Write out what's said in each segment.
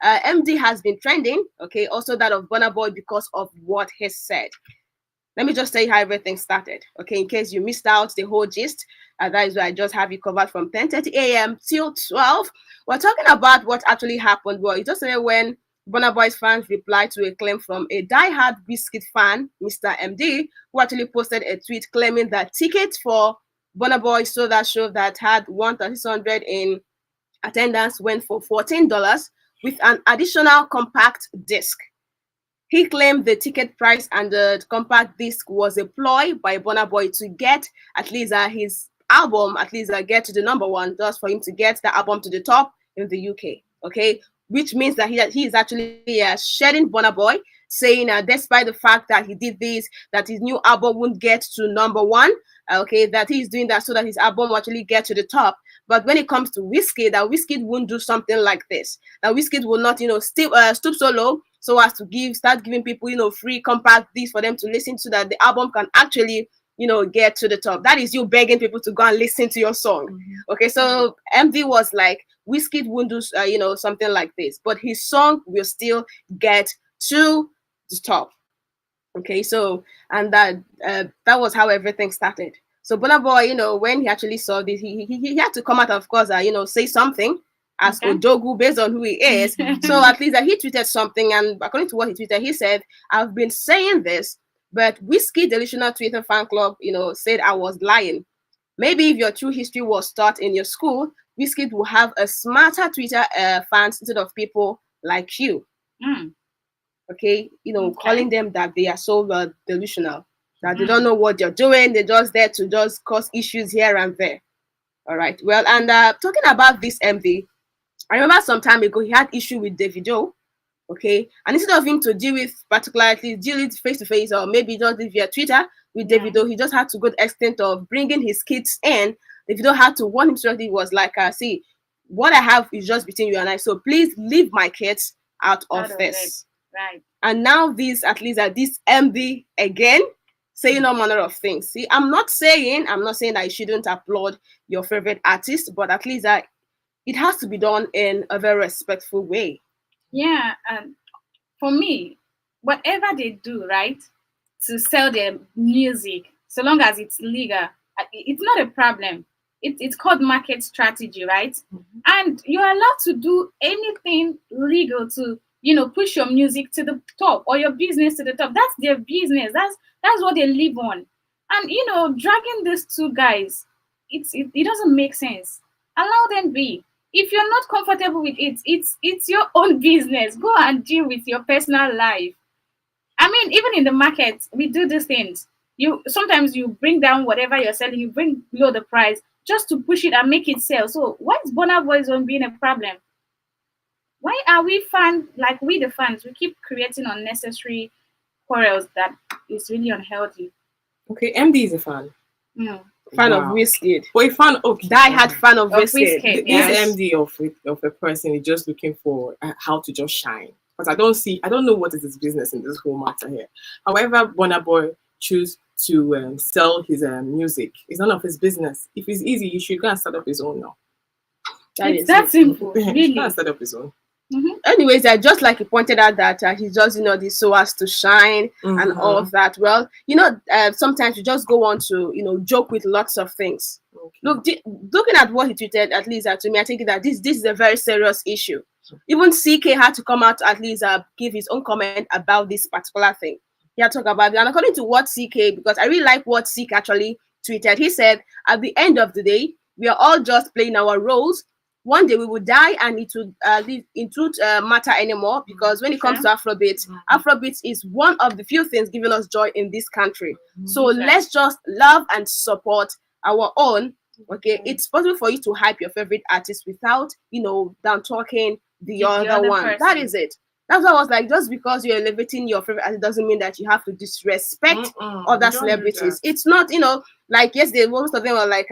MD has been trending, okay, also that of Burna Boy because of what he said. Let me just tell you how everything started, okay, in case you missed out the whole gist. That is why I just have you covered from 10:30 a.m. till 12. We're talking about what actually happened. Well, it just when Burna Boy's fans replied to a claim from a die-hard Wizkid fan, Mr. MD, who actually posted a tweet claiming that tickets for Burna Boy Soda show that had 1,600 in attendance went for $14 with an additional compact disc. He claimed the ticket price and the compact disc was a ploy by Burna Boy to get at least his album, at least get to the number one, just for him to get the album to the top in the UK. Okay, which means that he is actually shedding Burna Boy, saying despite the fact that he did this, that his new album won't get to number one. Okay, that he's doing that so that his album will actually get to the top. But when it comes to Wizkid, that Wizkid won't do something like this. That Wizkid will not, stoop so low so as to start giving people, free compact discs for them to listen to, that the album can actually, get to the top. That is you begging people to go and listen to your song. Mm-hmm. Okay, so MD was like, Wizkid won't do, something like this, but his song will still get to the top. Okay, so and that was how everything started. So Burna Boy, when he actually saw this, he had to come out, of course, say something as Odogu based on who he is. So at least he tweeted something, and according to what he tweeted, he said, "I've been saying this, but Wizkid Delusional Twitter fan club, said I was lying. Maybe if your true history was taught in your school, Wizkid will have a smarter Twitter fans instead of people like you." Okay, calling them that they are so delusional, that they don't know what they're doing. They're just there to just cause issues here and there. All right. Well, and talking about this MD, I remember some time ago he had issue with Davido. Okay, and instead of him to deal with face to face, or maybe just via Twitter with Davido, he just had to go to the extent of bringing his kids in. Davido had to warn him so he was like, "See, what I have is just between you and I. So please leave my kids out of this." Right. And now this MD again saying all manner of things. See, I'm not saying that you shouldn't applaud your favorite artist, but at least it has to be done in a very respectful way. Yeah, and for me, whatever they do, right, to sell their music, so long as it's legal, it's not a problem. It's called market strategy, right? Mm-hmm. And you're allowed to do anything legal to push your music to the top or your business to the top. That's their business. That's what they live on. And dragging these two guys, it doesn't make sense. Allow them be. If you're not comfortable with it, it's your own business. Go and deal with your personal life. I mean, even in the market, we do these things. Sometimes you bring down whatever you're selling, you bring low the price just to push it and make it sell. So what's Burna Boy's on being a problem? Why are we the fans, we keep creating unnecessary quarrels that is really unhealthy? Okay, MD is a fan. Fan of Wizkid. But a fan of die-hard fan of Wizkid. This MD of a person is just looking for how to just shine. But I don't know what is his business in this whole matter here. However, Burna Boy choose to sell his music, it's none of his business. If it's easy, you should go and start up his own now. It's that simple. Really. Go and start up his own. Mm-hmm. Anyways, just like he pointed out that he just this so as to shine and all of that. Well, sometimes you just go on to joke with lots of things. Okay. Looking at what he tweeted, at least to me, I think that this is a very serious issue. Even CK had to come out to at least give his own comment about this particular thing. He had to talk about it, and according to what CK, because I really like what CK actually tweeted, he said, at the end of the day, we are all just playing our roles. One day we will die, and it won't matter anymore, because when it comes to Afrobeat is one of the few things giving us joy in this country. So let's just love and support our own. Okay, it's possible for you to hype your favorite artist without down talking the other one. Person. That is it. That's why I was like, just because you're elevating your favorite artist doesn't mean that you have to disrespect other celebrities. It's not like yesterday most of them were like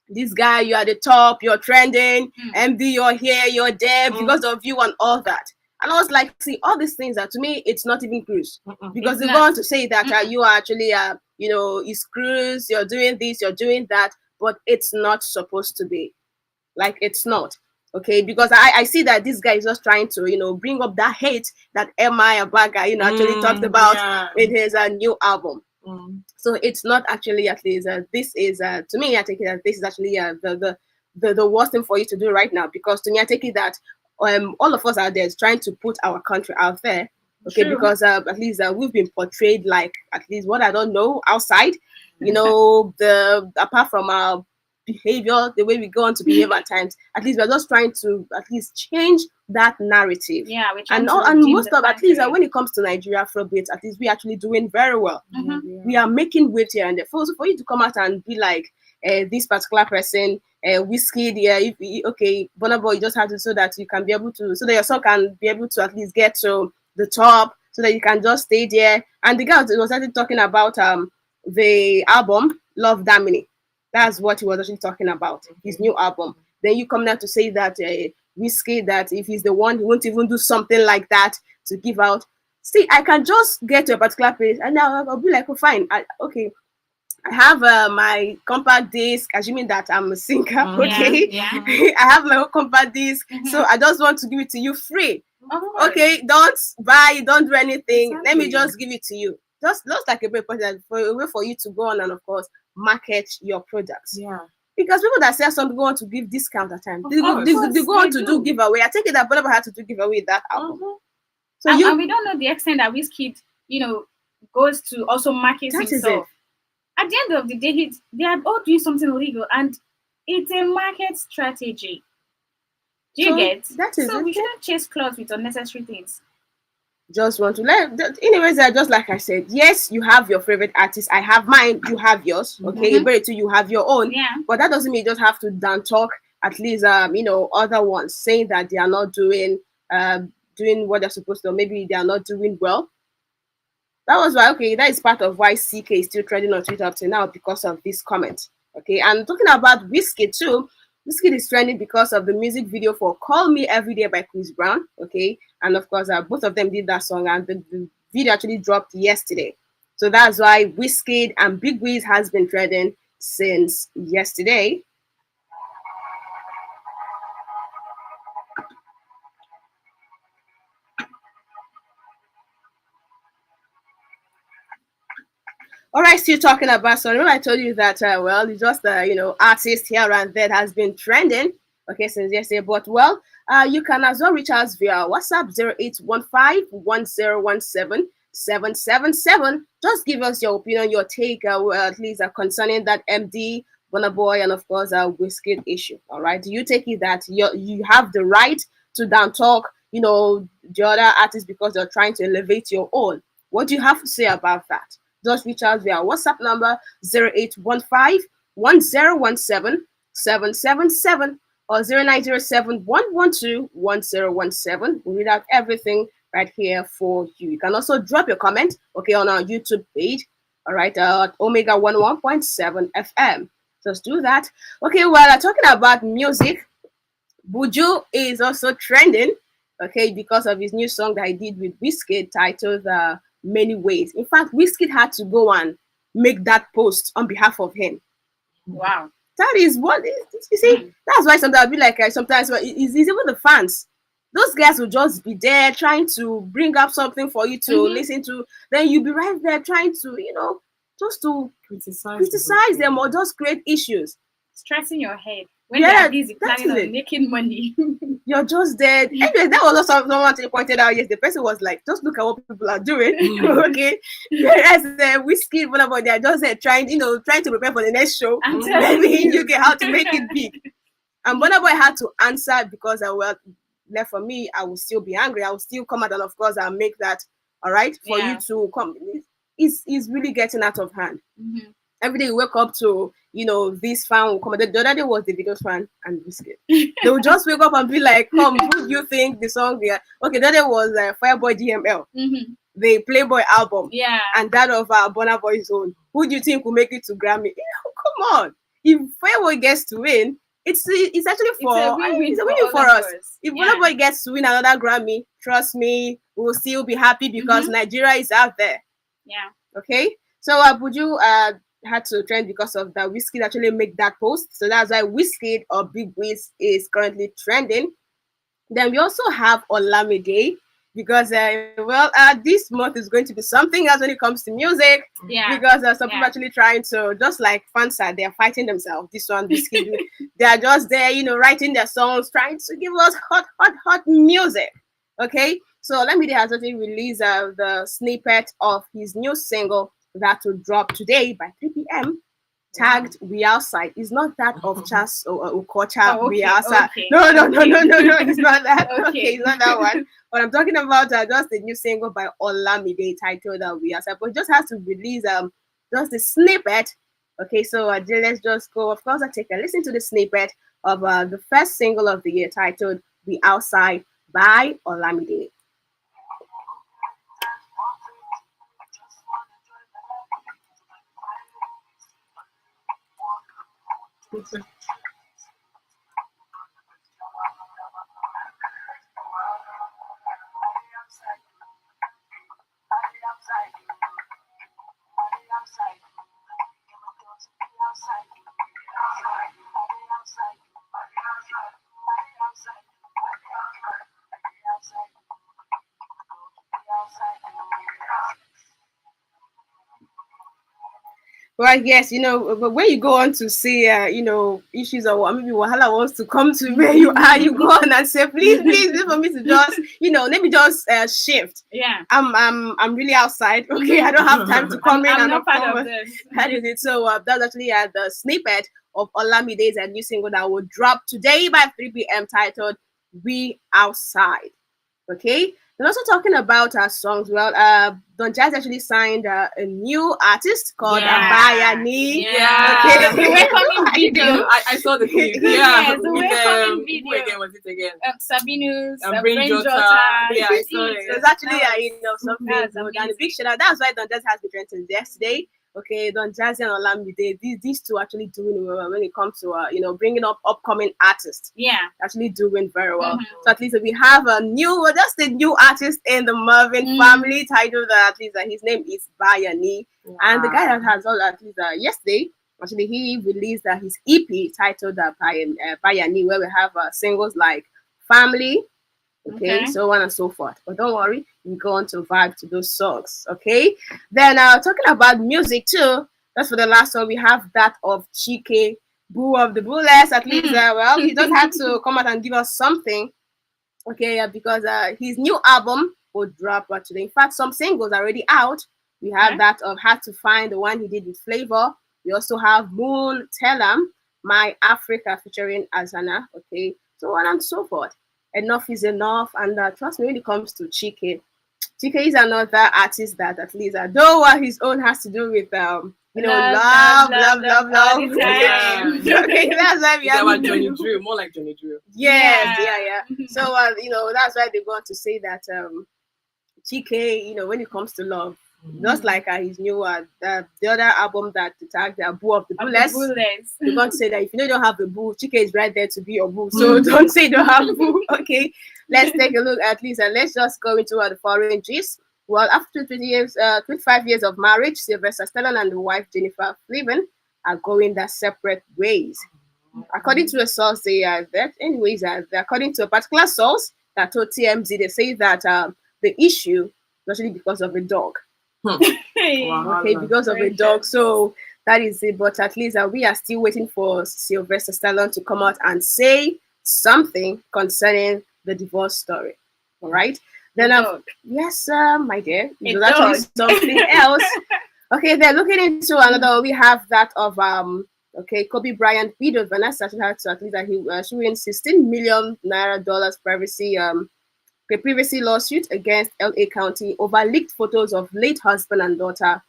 this guy, you are the top, you're trending, MD, you're here, you're there because of you and all that. And I was like, see, all these things that to me, it's not even cruise. Because they want to say that you are actually, it's cruise, you're doing this, you're doing that, but it's not supposed to be. Like, it's not. Okay, because I see that this guy is just trying to, bring up that hate that M.I. Abaga, actually talked about in his new album. So it's not actually, at least, this is, to me, I take it that this is actually the worst thing for you to do right now, because to me, I take it that all of us out there is trying to put our country out there. Okay, true. Because at least we've been portrayed like, at least what I don't know outside, apart from our behavior, the way we go on to behave at times, at least we're just trying to at least change that narrative. Yeah, and most of, at least when it comes to Nigeria Afrobeat, at least we're actually doing very well. We are making waves here and there. So for you to come out and be like, this particular person, Wizkid, Burna Boy, you just have to, so that you can be able to, so that your song can be able to at least get to the top, so that you can just stay there. And the guy was actually talking about the album Love Damini. That's what he was actually talking about, his new album. Then you come down to say that Wizkid, that if he's the one, he won't even do something like that to give out. See, I can just get to a particular place and now I'll be like, oh, fine, I have my compact disc, assuming that I'm a singer, okay? Yeah. I have my own compact disc, so I just want to give it to you free. Okay, don't buy, don't do anything. Exactly. Let me just give it to you. Just like a way for you to go on and, of course, market your products. Yeah. Because people that sell something go on to give discount at times. They go on to do giveaway. I take it that Burna had to do giveaway that album. So and we don't know the extent that Wizkid, goes to also market himself. At the end of the day, they are all doing something illegal, and it's a market strategy. Do you get? That is so we shouldn't chase clouds with unnecessary things. Just want to anyways, just like I said, yes, you have your favorite artist. I have mine, you have yours. Okay, you have your own. Yeah. But that doesn't mean you just have to down talk at least other ones, saying that they are not doing what they're supposed to, or maybe they are not doing well. That was why, that is part of why CK is still trending on Twitter up to now, because of this comment. Okay, and talking about Wizkid too, Wizkid is trending because of the music video for Call Me Every Day by Chris Brown. Okay, and of course, both of them did that song, and the video actually dropped yesterday. So that's why Wizkid and Big Wiz has been trending since yesterday. All right, still talking about, so remember I told you that, it's just, artist here and there has been trending, since yesterday. But, you can as well reach us via WhatsApp 0815-1017-777. Just give us your opinion, your take, at least concerning that MD, Burna Boy, and of course, Wizkid issue. All right, do you take it that you have the right to down talk, the other artists because they're trying to elevate your own? What do you have to say about that? Just reach out via WhatsApp number 0815-1017-777 or 0907-112-1017. We read out everything right here for you. You can also drop your comment, on our YouTube page, all right, at Omega 101.7 FM. Just do that. Okay, talking about music, Buju is also trending, because of his new song that he did with Wizkid titled Many Ways. In fact, Wizkid had to go and make that post on behalf of him. Wow. That is what, you see, that's why sometimes I'll be like, sometimes it's even the fans. Those guys will just be there trying to bring up something for you to listen to. Then you'll be right there trying to, just to criticize them or just create issues. Stressing your head. When they're busy planning on making money. You're just dead. Anyway, that was also someone pointed out. Yes, the person was like, just look at what people are doing. Okay. Whereas Wizkid, whatever, they're just trying to prepare for the next show. Maybe in UK, how to make it big. And Burna Boy had to answer because left for me, I will still be angry. I will still come out and of course I'll make that all right for you to come. It's really getting out of hand. Every day you wake up to, this fan will come. The other day was the video fan and Wizkid. They will just wake up and be like, come, who do you think the song? The other day was Fireboy DML, the Playboy album, and that of Burna Boy's own. Who do you think will make it to Grammy? Come on. If Fireboy gets to win, it's actually it's a win for us. If Burna Boy gets to win another Grammy, trust me, we'll still be happy because Nigeria is out there. Yeah. Okay. So would you had to trend because of that. Wizkid actually make that post, so that's why Wizkid or Big Wiz is currently trending. Then we also have Olamide because this month is going to be something else when it comes to music. Yeah. Because some people actually trying to, just like Fansa, they are fighting themselves. This one, Wizkid, they are just there, writing their songs, trying to give us hot music. Okay, so Olamide has already released the snippet of his new single that will drop today by 3 p.m. tagged "We Outside." It's not that of Chas or Ukocha. Oh, okay, We Outside. okay, No. It's not that. Okay. It's not that one. But I'm talking about just the new single by Olamide titled "We Outside." But it just has to release just the snippet. Okay, so let's just go. Of course, I take a listen to the snippet of the first single of the year titled "We Outside" by Olamide. Well, yes, but when you go on to see, issues or maybe Wahala wants to come to where you are, you go on and say, please, for me to just, let me just shift. Yeah. I'm really outside. Okay, I don't have time to come in. I'm and not part come. of this. That is it. So that's actually the snippet of Olamide's new single that will drop today by 3 p.m. titled "We Outside." Okay. And also talking about our songs, well, Don Jazzy actually signed a new artist called Bayani. Yeah. Okay. The welcoming video. I saw the clip. Yeah. Yes, the With welcoming who video. again was it again? Sabinus, Brain Brain Jota. Jota. Yeah, I saw it. So it's actually something That's good. And a amazing. big shout out. That's why Don Jazzy has been trending since yesterday. Okay, Don Jazzy and Olamide, these two actually doing well when it comes to bringing up upcoming artists. Yeah. Actually doing very well. Mhm. So at least we have a new artist in the Marvin family titled at least his name is Bayani. Wow. And the guy that has all at least yesterday, actually he released his EP titled Bayani, where we have singles like Family, okay, so on and so forth. But don't worry, we go on to vibe to those songs, okay? Then talking about music too, that's for the last one. We have that of Chike, Boo of the Bullets. At least, he just had to come out and give us something, okay? Because his new album will drop today. In fact, some singles are already out. We have that of Had to Find, the one he did with Flavor. We also have Moon, Telam, My Africa featuring Azana, okay, so on and so forth. Enough is enough, and trust me, when it comes to Chike is another artist that at least, though what his own has to do with love. Love. Yeah. Okay, that's why we have Johnny Drew, more like Johnny Drew. Yes, yeah. So that's why they go on to say that Chike, when it comes to love, just like his new the other album that tagged the Boo of the Bullets. They're going to say that if you don't have the boo, Chike is right there to be your boo. So don't say you don't have a boo. Okay, let's take a look at least, and let's just go into the foreign gist. Well, after 25 years of marriage, Sylvester Stallone and the wife Jennifer Flavin are going their separate ways. According to a source, according to a particular source that told TMZ, they say that the issue is actually because of a dog. Okay, because of a dog. So that is it. But at least we are still waiting for Sylvester Stallone to come out and say something concerning the divorce story. All right. Then yes, my dear, that's actually something else. Okay, they're looking into another. We have that of Kobe Bryant widow Vanessa had to at least that she wins $16 million privacy lawsuit against LA County over leaked photos of late husband and daughter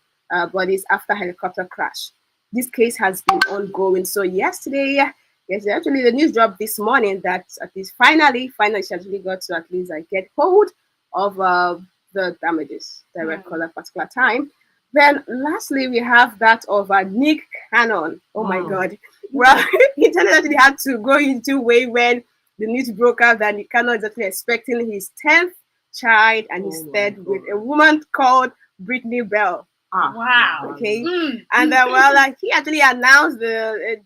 bodies after helicopter crash. This case has been ongoing. So yesterday, actually the news dropped this morning that at least finally she actually got to at least get hold of the damages that were called at particular time. Then lastly, we have that of Nick Cannon. Oh my God. Well, internet actually had to go into way when the news broke out that Nick Cannon is actually expecting his 10th child and his third with a woman called Brittany Bell. Wow. Okay. And well, he actually announced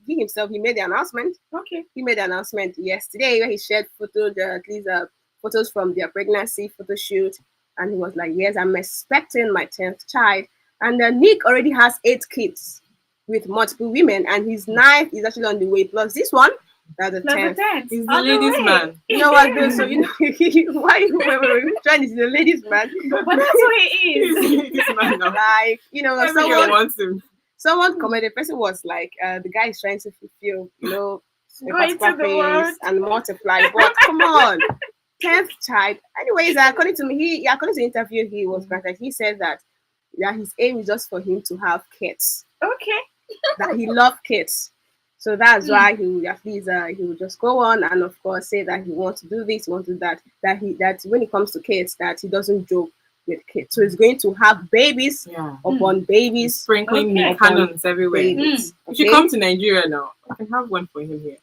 he himself. He made the announcement. Okay. He made the announcement yesterday where he shared photos, at least photos from their pregnancy photo shoot, and he was like, "Yes, I'm expecting my 10th child." And Nick already has 8 kids with multiple women, and his 9th is actually on the way. Plus this one, that's the 10th. He's the ladies' man. You know what, though? So you know why? Wait, which one is the ladies' man? But that's who he He's is. the ladies' man now. Like, you know, Everyone wants him. someone commented, the person was like, the guy is trying to fulfill, you know, a Go into particular the phase world. and multiply. But come on, 10th child. Anyways, according to me, according to the interview he was granted, he said that his aim is just for him to have kids. Okay. That he loves kids. So that's why he will at least he will just go on and of course say that he wants to do this, he wants to do that. That when it comes to kids, that he doesn't joke with kids. So he's going to have babies upon babies, sprinkling cannons everywhere. Babies. You should come to Nigeria now. I can have one for him here.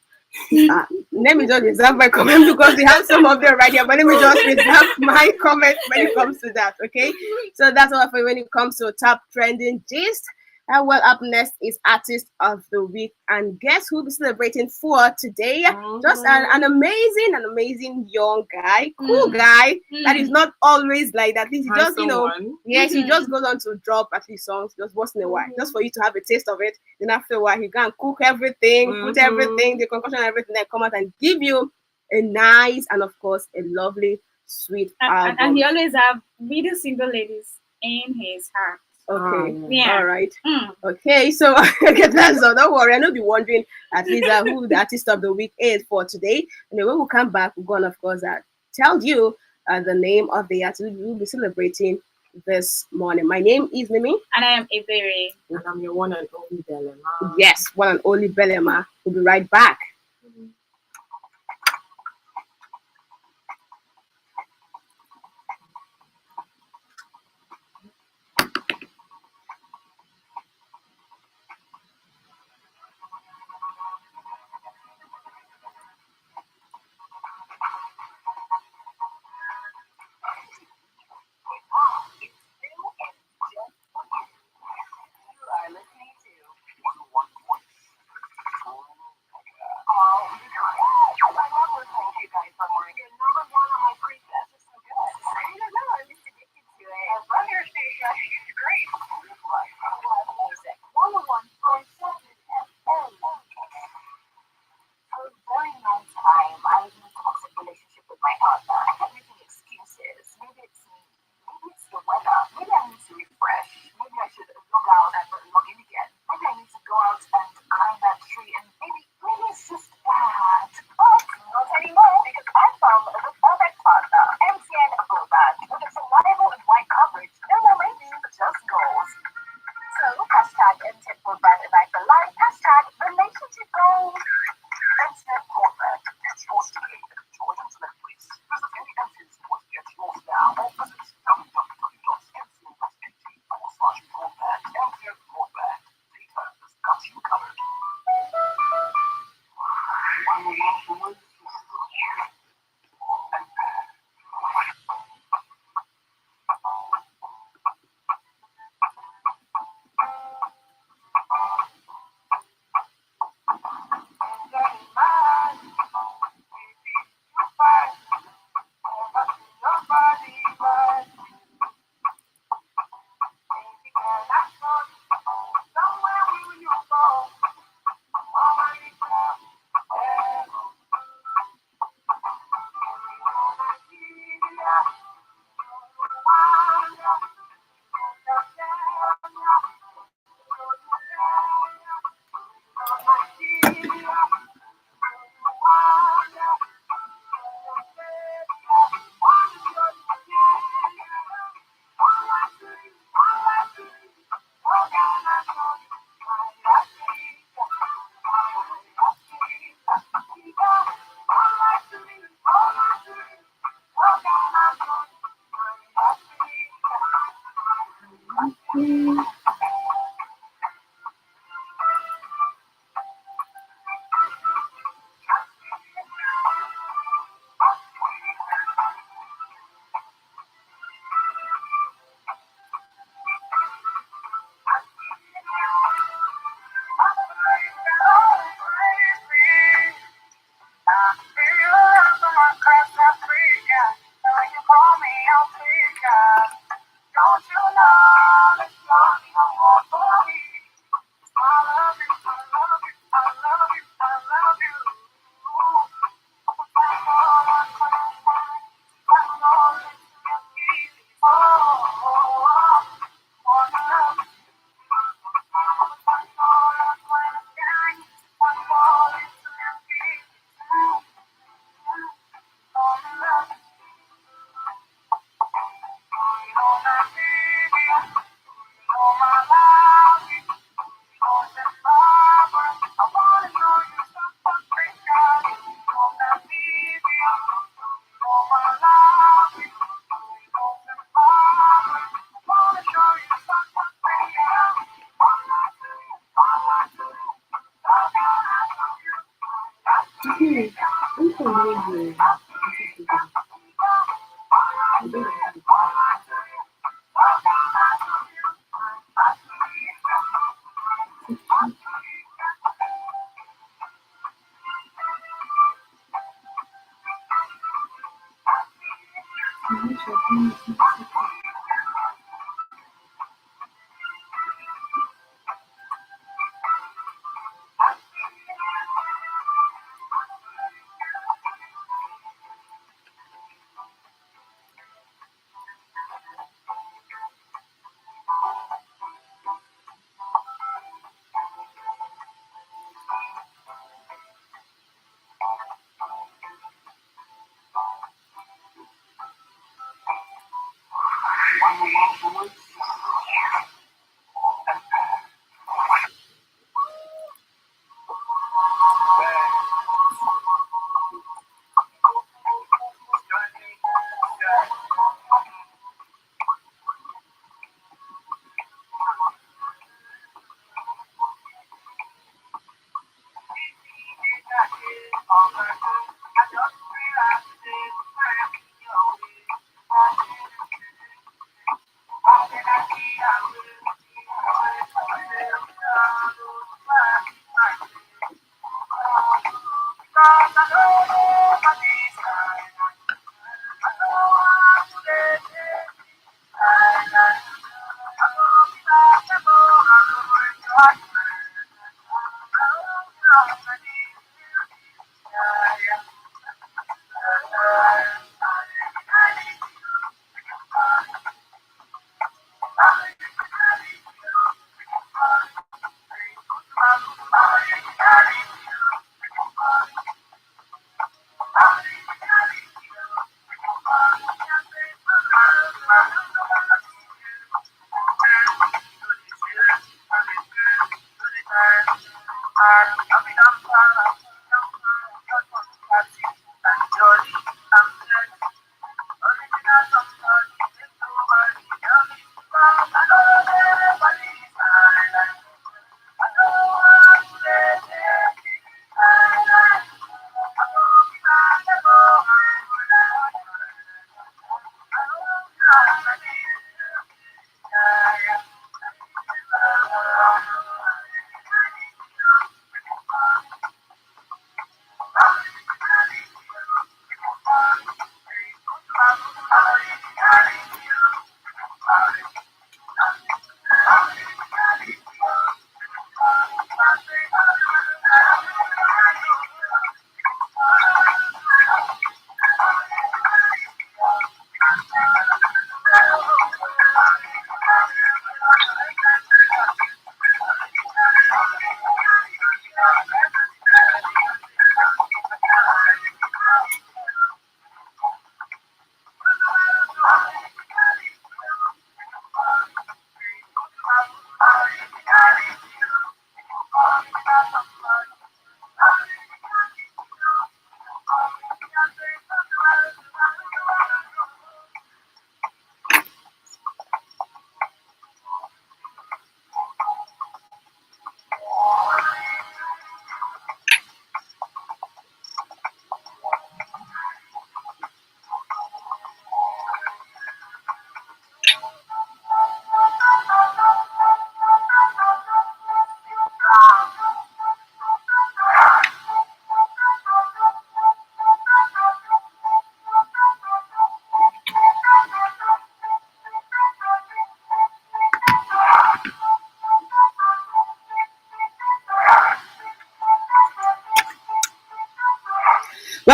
Let me just reserve my comment because we have some of them right here, but let me just reserve my comment when it comes to that. Okay, so that's all for when it comes to top trending gist. And well, up next is Artist of the Week. And guess who we'll be celebrating for today? Just an amazing young guy, cool guy that is not always like that. He just, you know, he just goes on to drop at least songs just once in a while, just for you to have a taste of it. Then after a while, he can cook everything, put everything, the concoction, everything, then come out and give you a nice and, of course, a lovely, sweet album. And he always have video single ladies in his heart. Okay. All right. Okay. So okay, that's all. Don't worry. I know you're wondering at least who the artist of the week is for today. And then when we come back, we're gonna of course tell you the name of the artist we'll be celebrating this morning. My name is Nimi. And I am Iberi. And I'm your one and only Belema. Yes, one and only Belema. We'll be right back.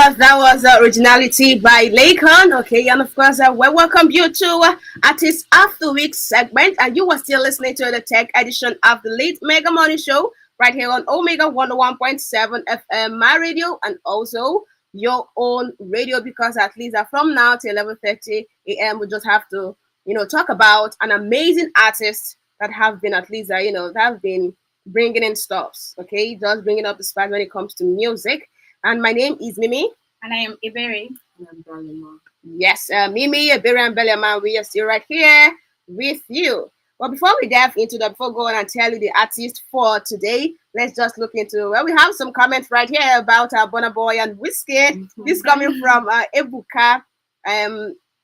course, that was Originality by Lakon. Okay, and of course, we welcome you to Artist of the Week segment. And you are still listening to the tech edition of the Late Mega Morning Show right here on Omega 101.7 FM, my radio, and also your own radio. Because at least from now till 11:30 a.m., we just have to, talk about an amazing artist that have been at least, that have been bringing in stuffs. Okay, just bringing up the spot when it comes to music. And my name is Mimi. And I am Iberi. And I'm Dalima. Yes, Mimi, Iberi, and Belema, we are still right here with you. But before we dive into that, before going and tell you the artist for today, let's just look into, we have some comments right here about Burna Boy and Wizkid. This coming from Ebuka.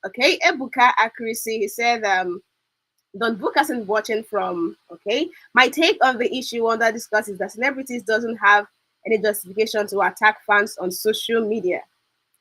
Okay, Ebuka Accuracy. He said, Don Book hasn't watching from, okay. My take on the issue under discuss is that celebrities doesn't have any justification to attack fans on social media,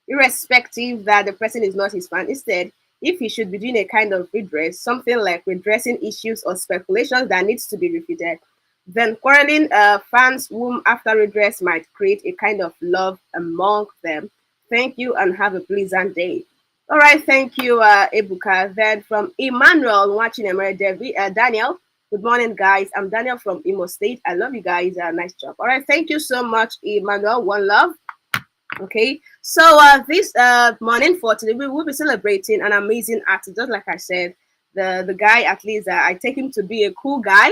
irrespective that the person is not his fan. Instead, if he should be doing a kind of redress, something like redressing issues or speculations that needs to be refuted, then quarreling fans whom after redress might create a kind of love among them. Thank you and have a pleasant day. All right, thank you, Ebuka. Then from Emmanuel, watching Daniel. Good morning, guys. I'm Daniel from Imo State. I love you guys. Nice job. All right, thank you so much, Emmanuel. One love. Okay, so this morning for today, we will be celebrating an amazing artist. Just like I said, the guy, at least I take him to be a cool guy.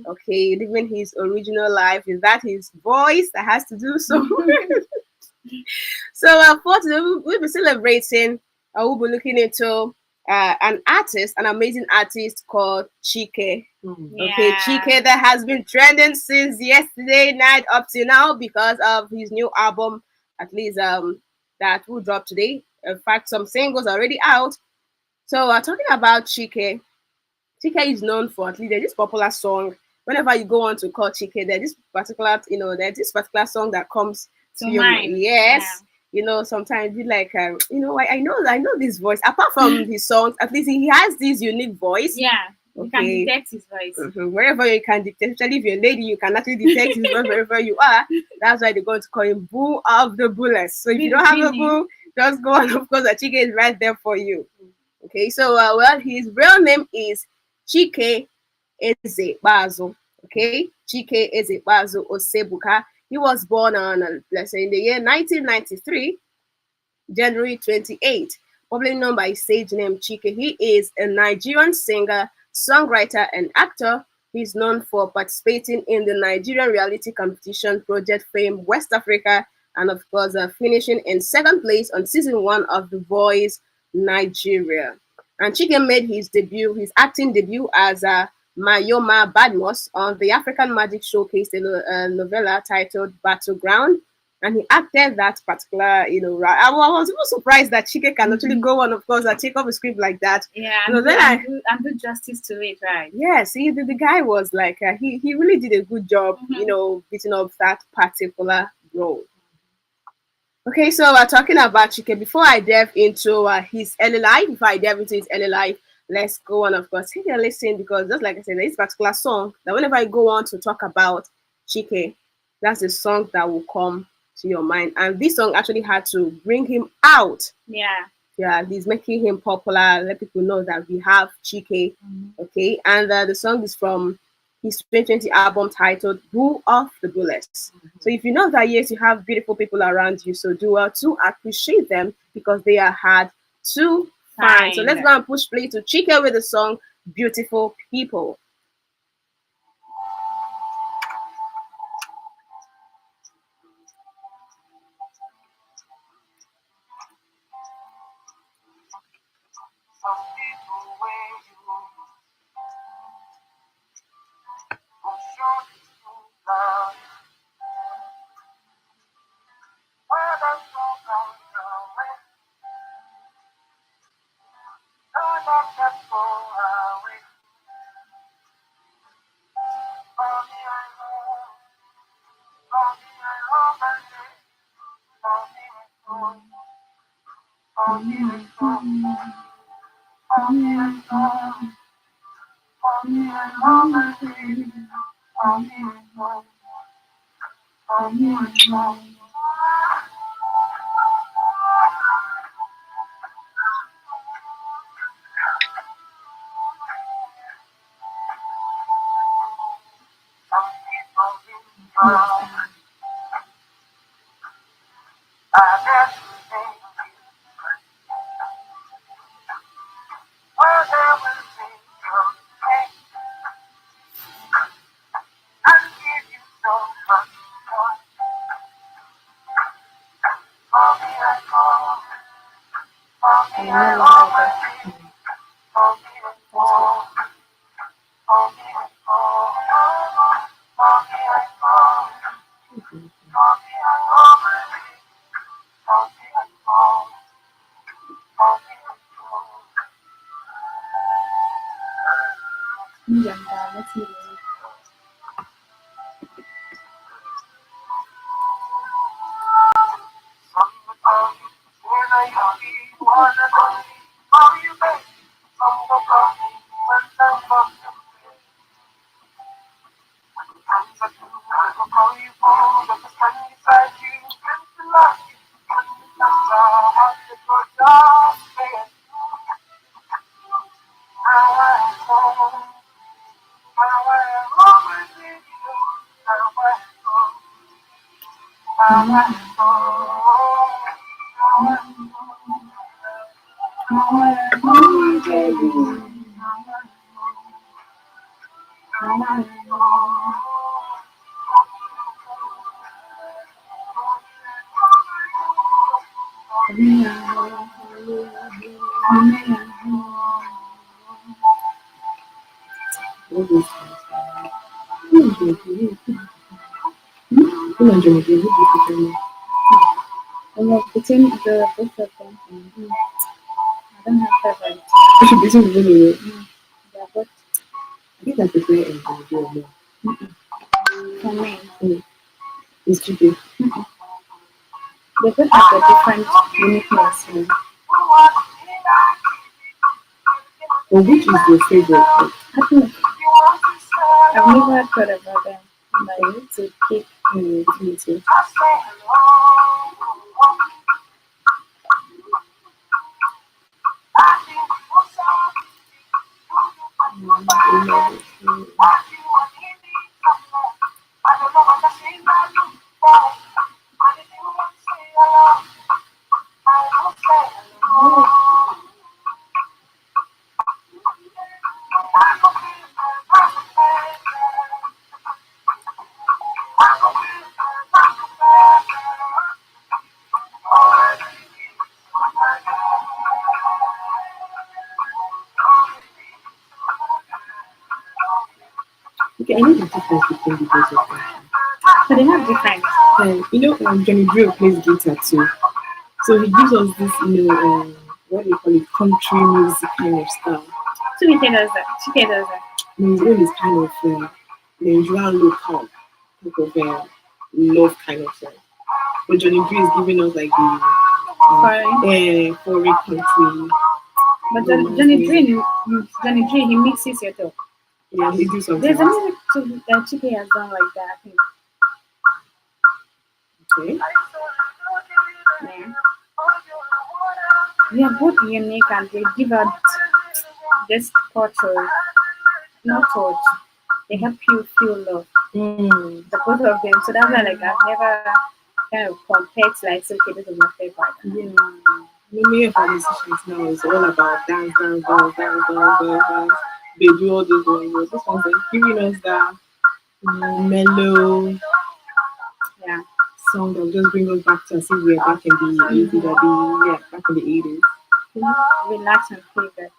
Okay, living his original life. Is that his voice that has to do so? So for today, we'll be celebrating. We'll be looking into an artist, an amazing artist called Chike. Okay, Chike that has been trending since yesterday night up to now because of his new album, at least that will drop today. In fact, some singles are already out. So talking about Chike, Chike is known for at least this popular song. Whenever you go on to call Chike, there's this particular, there's this particular song that comes to your mind. Yes. Yeah. Sometimes you like, I know this voice. Apart from his songs, at least he has this unique voice. Yeah, you can detect his voice. Wherever you can detect, especially if you're a lady, you can actually detect his voice wherever you are. That's why they're going to call him Boo of the Bullets. So if you don't have a boo, just go on. Of course, the Chike is right there for you. Okay, so his real name is Chike Ezebazo. Okay, Chike Ezebazo Osebuka. He was born on, let's say, in the year 1993, January 28, probably known by his stage name Chike. He is a Nigerian singer, songwriter, and actor. He's known for participating in the Nigerian reality competition Project Fame West Africa, and of course, finishing in second place on season 1 of The Voice Nigeria. And Chike made his acting debut as Mayoma Badmos on the African Magic Showcase, a novella titled Battleground, and he acted that particular, I was even surprised that Chike can actually go on, of course, and take off a script like that. Yeah, and do justice to it, right? Yeah, see, the guy was like, he really did a good job, beating up that particular role. Okay, so we're talking about Chike. Before I delve into his early life, let's go on, of course, take a listen, because just like I said, this particular song, that whenever I go on to talk about Chike, that's the song that will come to your mind. And this song actually had to bring him out. Yeah, he's making him popular, let people know that we have Chike. Okay, and the song is from his 2020 album titled Boo of the Bullets. So if you know that, yes, you have beautiful people around you, so do well to appreciate them, because they are hard to find. So let's go and push play to Chike with the song Beautiful People. no longer there. Let's see. Between the both of them, I don't have favorite. Between the They are both I think I prefer individual more. for me. It's too big. They both have a different uniqueness. But which is your favorite? I think I've never thought about them. Like to pick Between the two. Okay, I know the difference between the both of them. so they have different. Johnny Drill plays guitar too. So he gives us this, what do you call it, country music kind of style. Chike does that. Chike does that. His own is kind of Nigerian local type of love kind of song. But Johnny Drill is giving us like the foreign country. But Johnny Dream, he mixes it up. Yeah, he do something. There's a music too that Chike has done like that, I think. Okay. Yeah. They are both unique and they give out this touch of not touch. They help you feel love. The both of them. So that's why like I've never kind of compared to like okay, this is my favorite. Yeah. Many of our musicians now is all about dance, dance, dance, dance, dance, dance, dance. They do all those ones. But this one's like giving us that mellow Yeah. song that will just bring us back to as if we're back in the 80s, back in the 80s. Relax and feel good.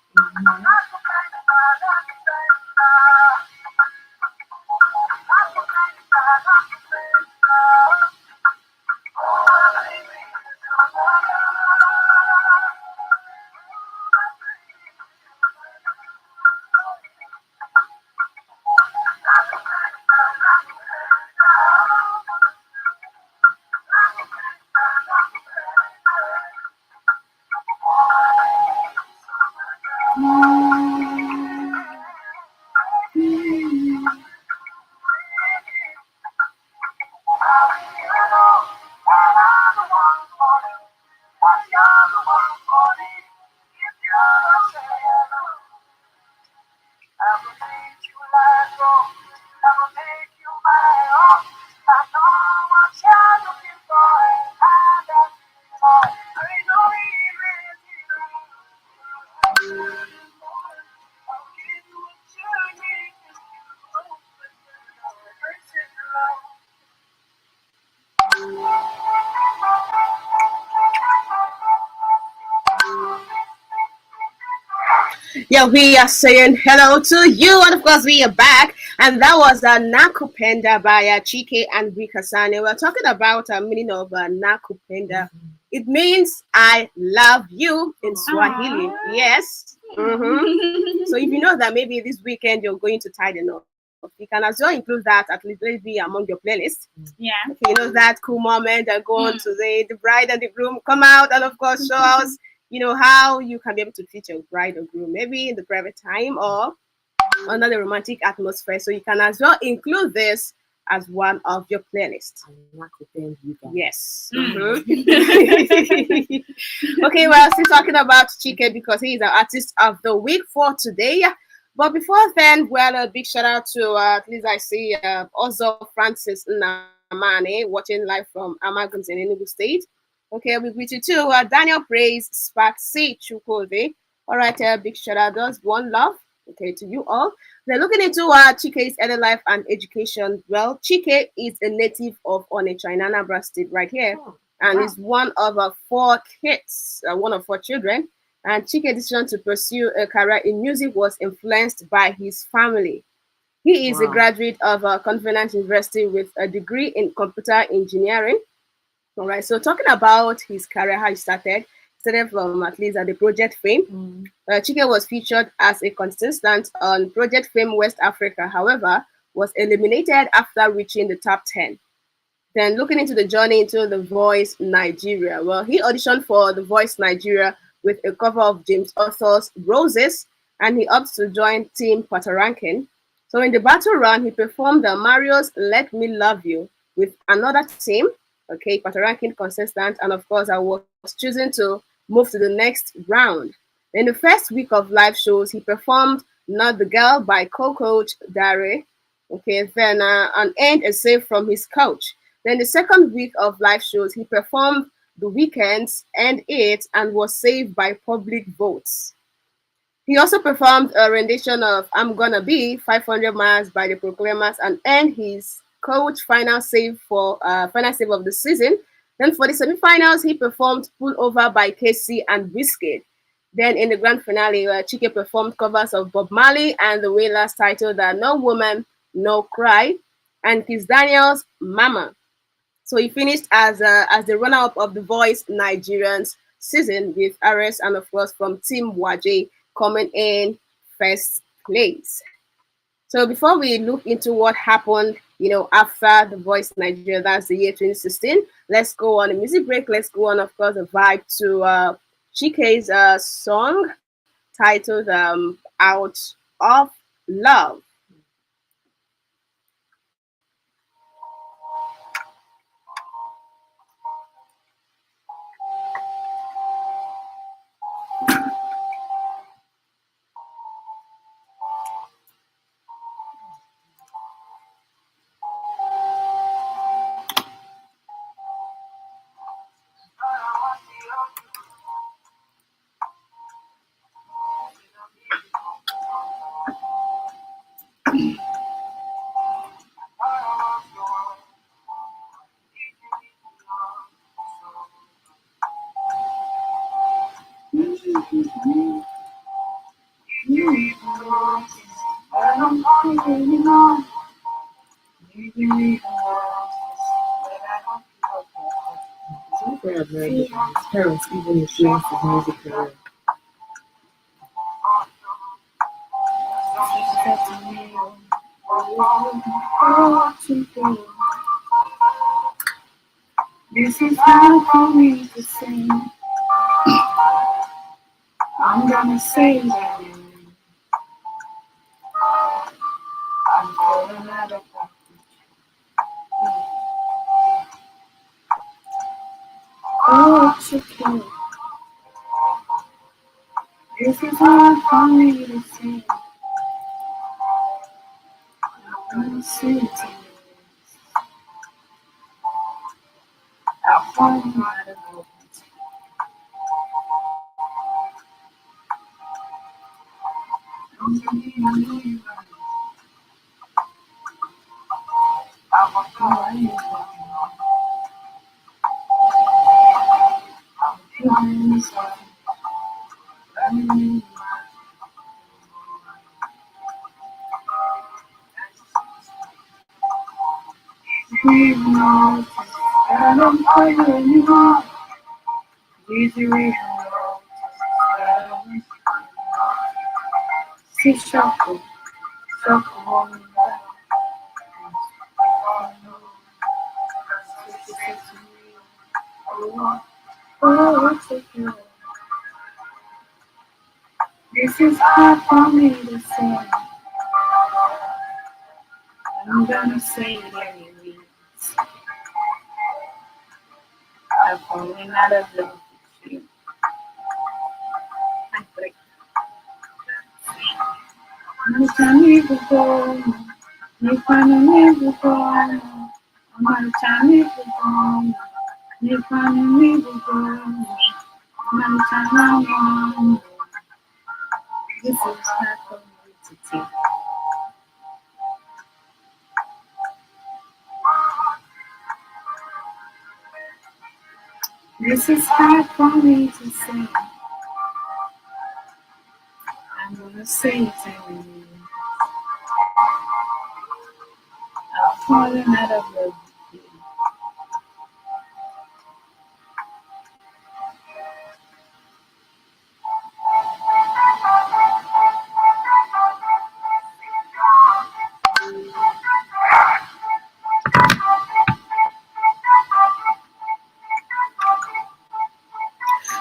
Yeah, we are saying hello to you, and of course, we are back. And that was Nakupenda by Chike and Rikasane. We're talking about a meaning of Nakupenda. It means I love you in Swahili. Aww. Yes. So if you know that maybe this weekend you're going to tie the knot, you can as well include that at least let it be among your playlist. Yeah. Okay, you know that cool moment that go on today, the bride and the groom come out and of course show us, how you can be able to treat your bride or groom, maybe in the private time or under the romantic atmosphere. So you can as well include this as one of your playlists. Yes. Okay, well, still talking about Chike because he is our artist of the week for today. But before then, well, a big shout out to at least I see also Francis Namane watching live from Amaguns in Enugu State. Okay, we greet you too. Daniel Praise, Spark C Chukode. All right, big shout out. Does one love. Okay, to you all. They're looking into Chike's early life and education. Well, Chike is a native of Onitsha in Anambra State right here. And is one of four kids, one of four children. And Chike's decision to pursue a career in music was influenced by his family. He is a graduate of Covenant University with a degree in computer engineering. All right, so talking about his career, how he started from at least the Project Fame. Chike was featured as a contestant on Project Fame West Africa, however, was eliminated after reaching the top 10. Then looking into the journey into The Voice Nigeria. Well, he auditioned for The Voice Nigeria with a cover of James Arthur's Roses, and he opted to join Team Patoranking. So in the battle round, he performed Mario's Let Me Love You with another team, okay, Patoranking contestant, and of course, I was choosing to move to the next round. In the first week of live shows, he performed Not the Girl by co-coach Dare, okay, then and earned a save from his coach. Then the second week of live shows, he performed The Weekends and It and was saved by public votes. He also performed a rendition of I'm Gonna Be 500 Miles by the Proclaimers and earned his coach final save of the season. Then for the semifinals, he performed Pull Over by KC and Wizkid. Then in the grand finale, Chike performed covers of Bob Marley and the Wailers titled No Woman, No Cry, and Kiss Daniel's Mama. So he finished as the runner-up of The Voice Nigerians season with RS and of course from Team Waje coming in first place. So before we look into what happened, after The Voice Nigeria, that's the year 2016, let's go on a music break. Let's go on, of course, a vibe to Chike's song titled Out of Love. His parents even influenced his music career. This is hard for me to say. I'm gonna say that I'm falling out of love. Oh, chicken. This is hard for me to say. I'm gonna say it to you. I'm falling out of love. notice that I don't call you anymore. Did you even notice that I miss you? See, shuffle, hold me back. She said to me, oh, what's it? This is hard for me to say. I'm gonna say it anyway. I'm falling out of love with you. I'm breaking. I'm trying to go. You finally go. I'm trying to go. You finally go. I'm trying to go. This is hard for me to take. This is hard for me to say. I'm gonna say it anyway. I'm falling out of love with you.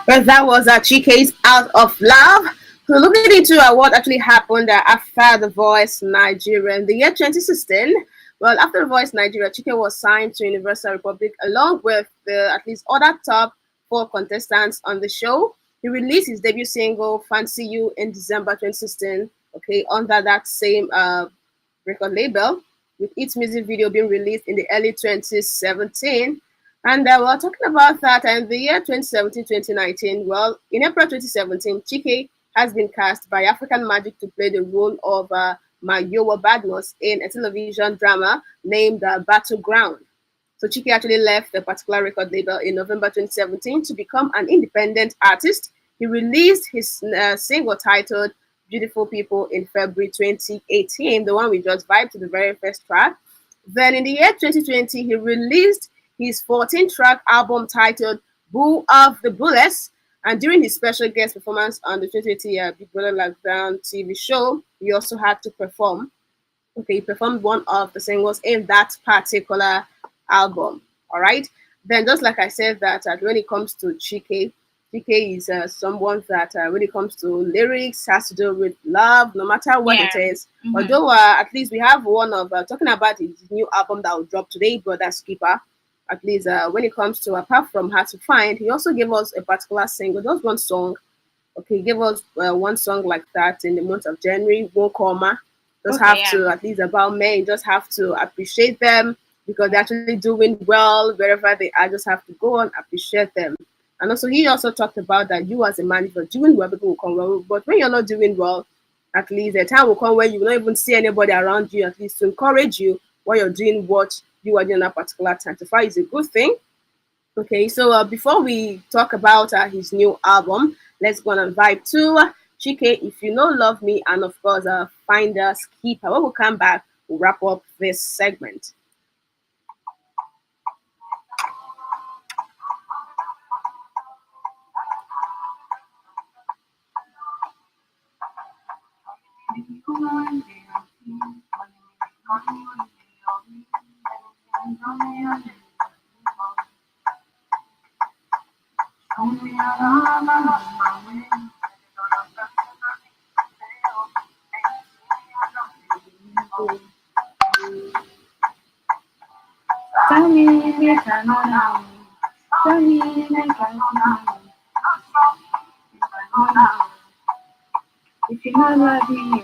Well, that was Chike's Out of Love. So looking into what actually happened after The Voice Nigeria in the year 2016. Well, after The Voice Nigeria, Chike was signed to Universal Republic along with the at least other top 4 contestants on the show. He released his debut single "Fancy You" in December 2016. Okay, under that same record label, with its music video being released in the early 2017. And we're talking about that in the year 2017-2019. Well, in April 2017, Chike has been cast by African Magic to play the role of Mayowa Badmus in a television drama named Battleground. So Chike actually left the particular record label in November 2017 to become an independent artist. He released his single titled Beautiful People in February 2018, the one we just vibed to the very first track. Then in the year 2020, he released his 14-track album titled Bull of the Bullets. And during his special guest performance on the 2020 Big Brother Lockdown TV show, he also had to perform. Okay, he performed one of the singles in that particular album. All right. Then, just like I said, that when it comes to Chike is someone that, when it comes to lyrics, has to do with love, no matter what it is. Mm-hmm. Although, at least we have one of talking about his new album that will drop today, Brother Skipper. At least when it comes to apart from Hard to Find, he also gave us a particular single, just one song. Okay, give us one song like that in the month of January, Won't Coma. Just have to, at least about men, just have to appreciate them because they're actually doing well wherever they are. Just have to go and appreciate them. And also, he also talked about that you as a man, if you're doing well, people will come well. But when you're not doing well, at least a time will come when you will not even see anybody around you, at least to encourage you while you're doing what you are doing at a particular time. So far, is a good thing. Okay, so before we talk about his new album, let's go on and vibe to Chike, If You Know Love Me, and of course, Finders Keeper. When we come back, we'll wrap up this segment. Tell me, make I know now. Tell me, make I know now. If you know love me,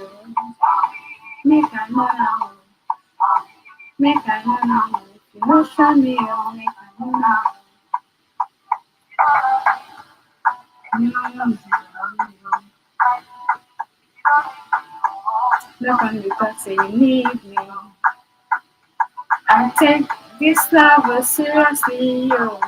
make I know now. Make I know now. If you know show me, make I know now. Look on the clock, say you need me. I take this love seriously, yo.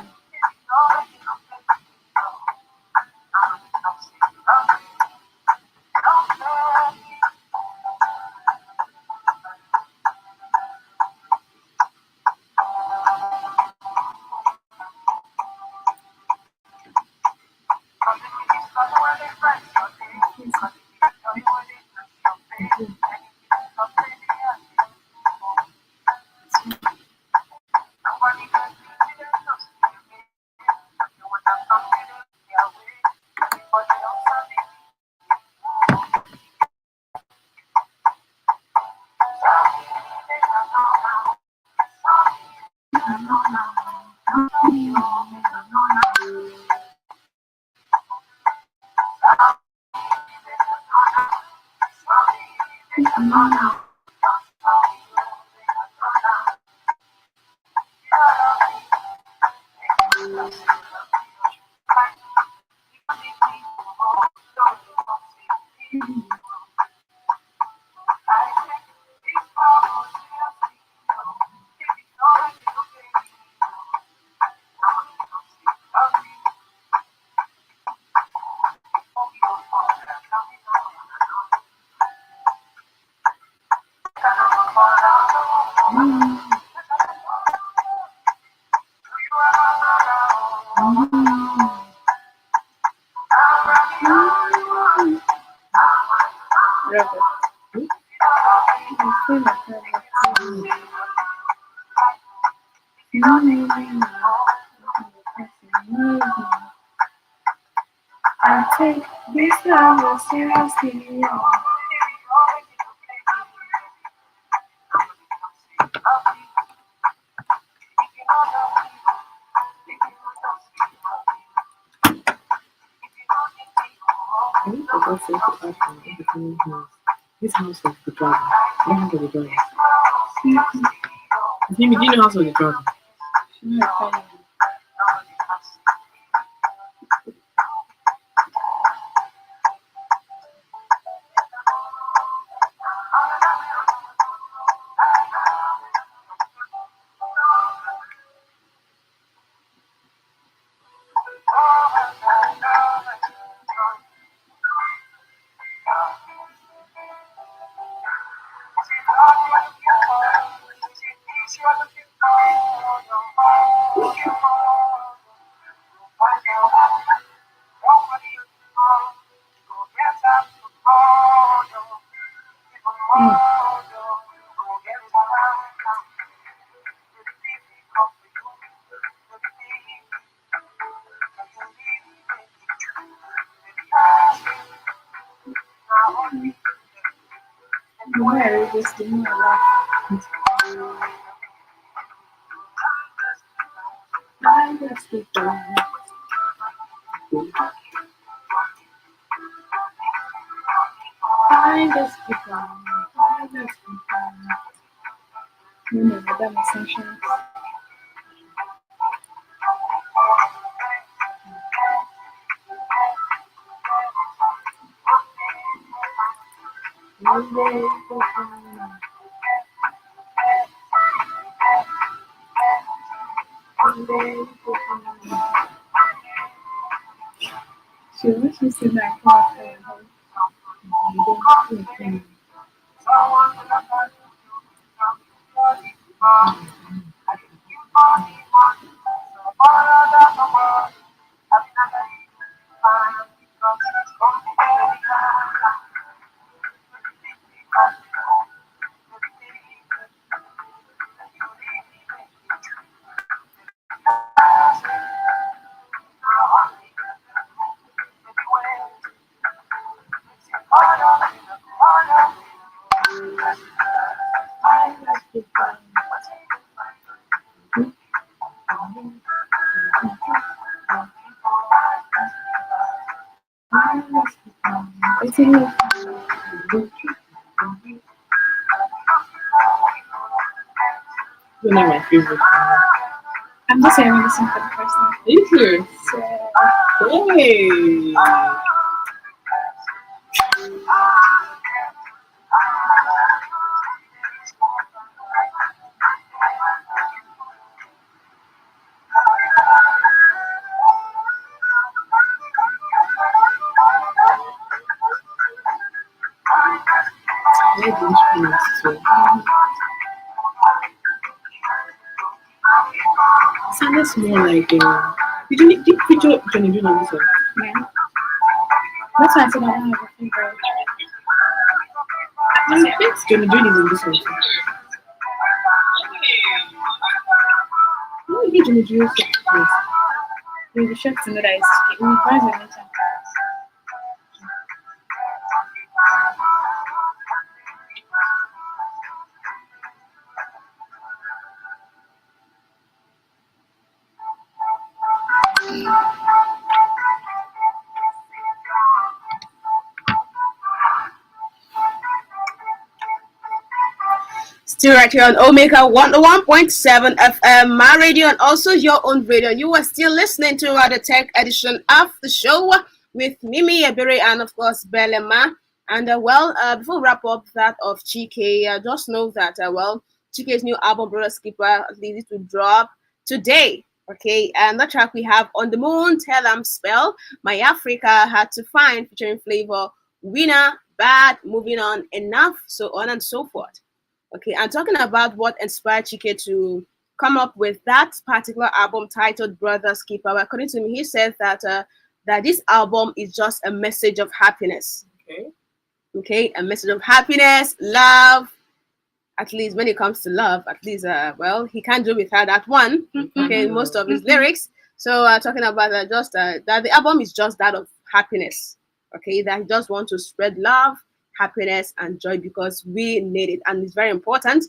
I take this love seriously. I think for God's sake, to ask them in the coming house. This house of the dragon. I don't have the dragon. Jimmy, do you know House of the Dragon? Madame Essentials. She was just in that class. You're not my favorite. I'm just hearing this song for the first time. Are you serious? So, Hey! Where do you feel so? Sounds more like did you feature Johnny June on this one? yeah. That's why I said I don't have a favorite. I think Johnny June is in this one too. No, he Johnny June is. You'll be shocked to know that it's Chike. We advise you later. Still right here on Omega 101.7 FM, my radio, and also your own radio. You are still listening to the tech edition of the show with Mimi Ebere and, of course, Belema. And, before we wrap up that of Chike, just know that, Chike's new album, Brother Skipper, leads to drop today. Okay, and the track we have On the Moon, Tell 'em Spell, My Africa, Had to Find, featuring Flavor, Winner, Bad, Moving On, Enough, so on and so forth. Okay, I'm talking about what inspired Chike to come up with that particular album titled Brother Skipper. According to me, he says that that this album is just a message of happiness. Okay, a message of happiness, love. At least when it comes to love, at least he can't do without that one. Okay, most of his lyrics. So talking about that the album is just that of happiness. Okay, that he just wants to spread love, happiness, and joy because we need it, and it's very important.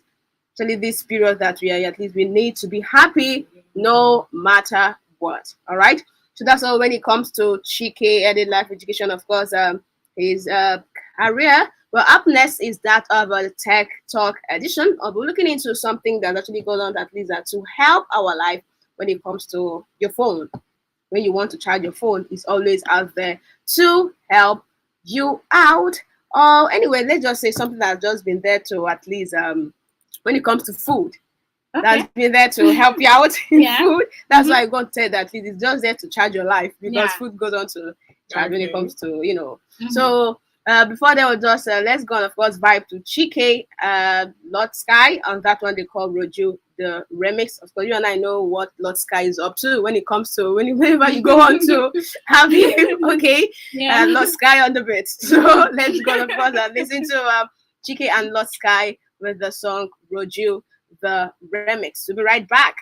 Actually, this period that we are, at least we need to be happy no matter what. All right. So that's all when it comes to Chike Edit Life Education. Of course, his career. Well, up next is that of a Tech Talk edition. We're looking into something that actually goes on at least to help our life when it comes to your phone. When you want to charge your phone, it's always out there to help you out. Or anyway, let's just say something that's just been there to at least when it comes to food. Okay. That's been there to help you out in Yeah. food. That's why I'm going to say that it's just there to charge your life because Yeah. food goes on to charge when it Okay. comes to, So before that, we'll just let's go and of course vibe to Chike, Lord Sky. On that one, they call Roju the remix. Of course, you and I know what Lord Sky is up to when it comes to whenever you go on to have him. Okay, Yeah. Lord Sky on the beat. So let's go of course and listen to Chike and Lord Sky with the song Roju the remix. We'll be right back.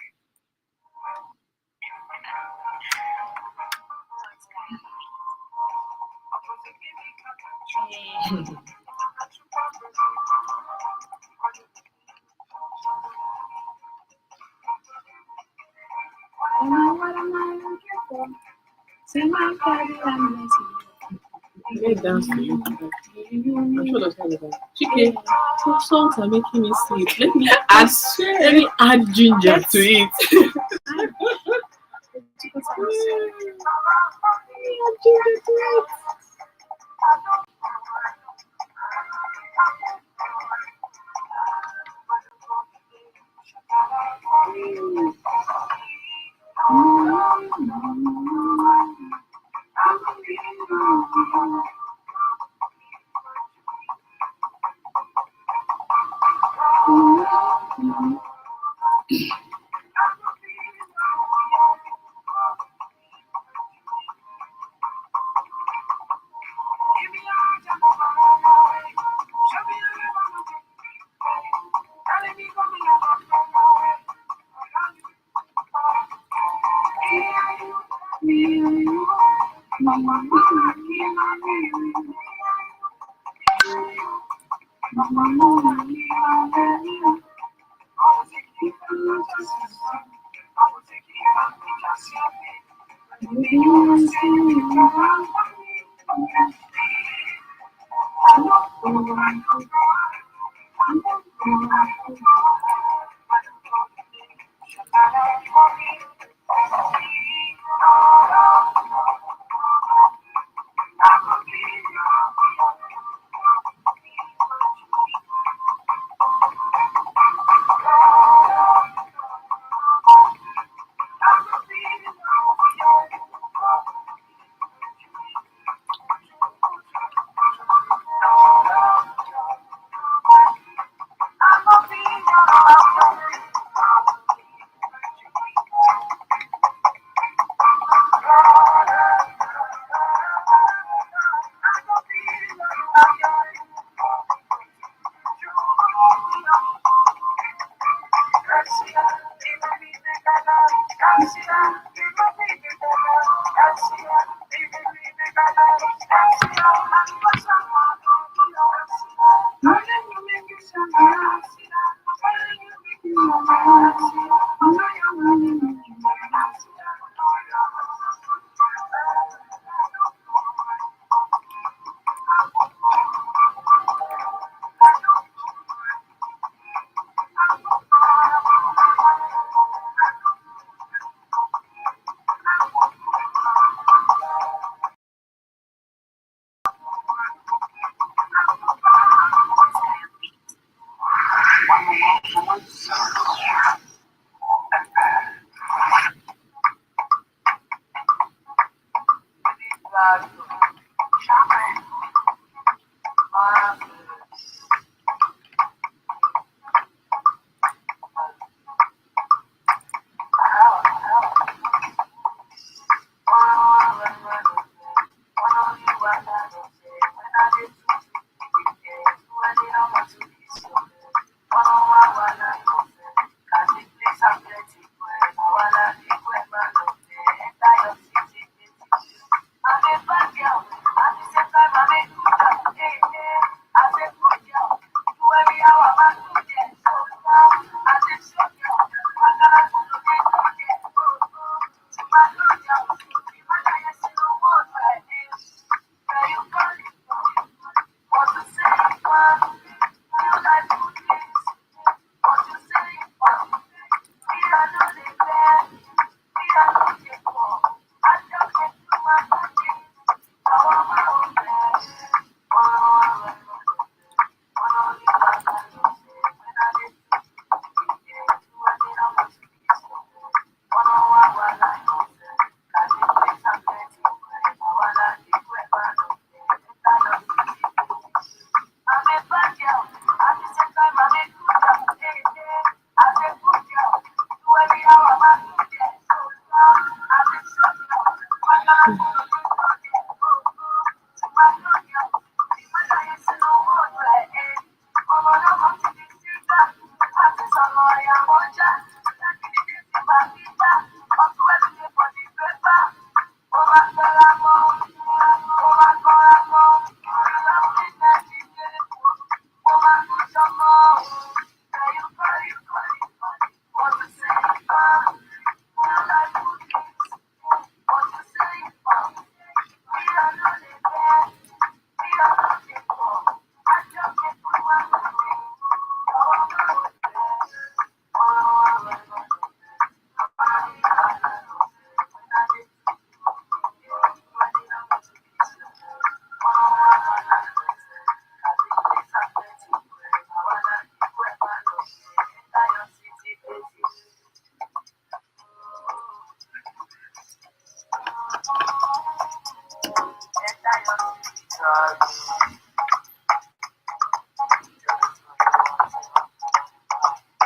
Let dance to you. I'm sure that's kind of Chike, some songs are making me sleep. Let me add ginger to it.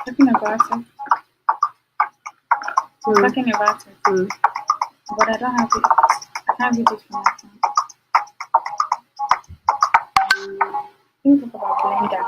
Talking about it. Talking about it. But I don't have it. I can't read it from my phone. Let me talk about blender.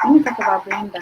Let me talk about blender.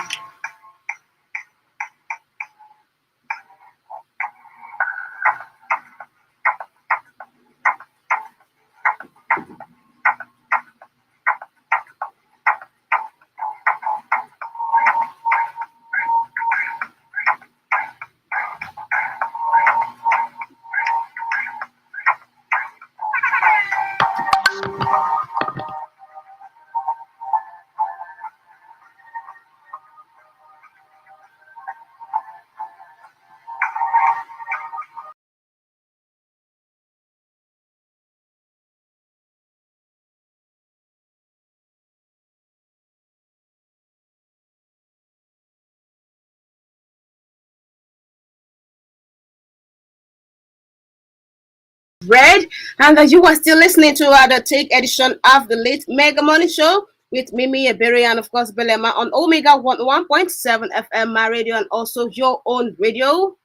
Red, and that you are still listening to the Take edition of the Late Mega Morning Show with Mimi Ebere and of course Belema on Omega 101.7 FM, my radio, and also your own radio.